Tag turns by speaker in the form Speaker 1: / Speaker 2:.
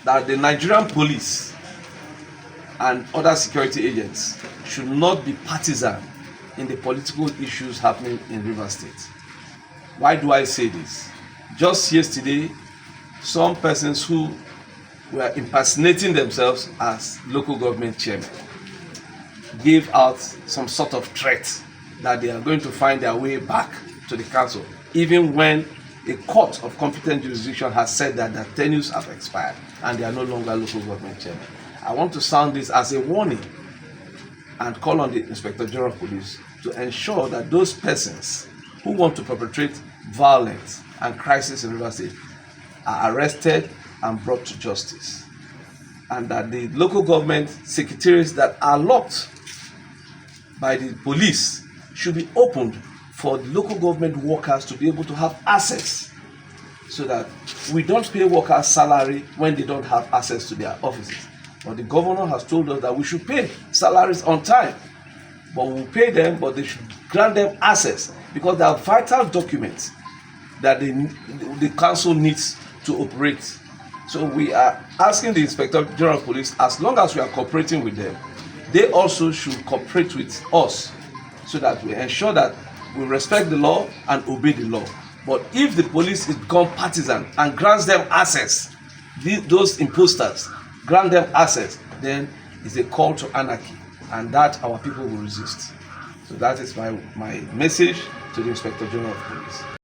Speaker 1: that the Nigerian police and other security agents should not be partisan in the political issues happening in Rivers State. Why do I say this? Just yesterday, some persons who were impersonating themselves as local government chairmen gave out some sort of threat that they are going to find their way back to the council, even when a court of competent jurisdiction has said that their tenures have expired and they are no longer local government chairmen. I want to sound this as a warning and call on the Inspector General of Police to ensure that those persons who want to perpetrate violence and crisis in Rivers State are arrested and brought to justice, and that the local government secretariats that are locked by the police should be opened for the local government workers to be able to have access, so that we don't pay workers salary when they don't have access to their offices. But the governor has told us that we should pay salaries on time, but we'll pay them, but they should grant them access, because there are vital documents that the council needs to operate. So we are asking the Inspector General of Police, as long as we are cooperating with them, they also should cooperate with us, so that we ensure that we respect the law and obey the law. But if the police is become partisan and grants them access, those imposters grant them access, then it's a call to anarchy, and that our people will resist. So that is my message to the Inspector General of Police.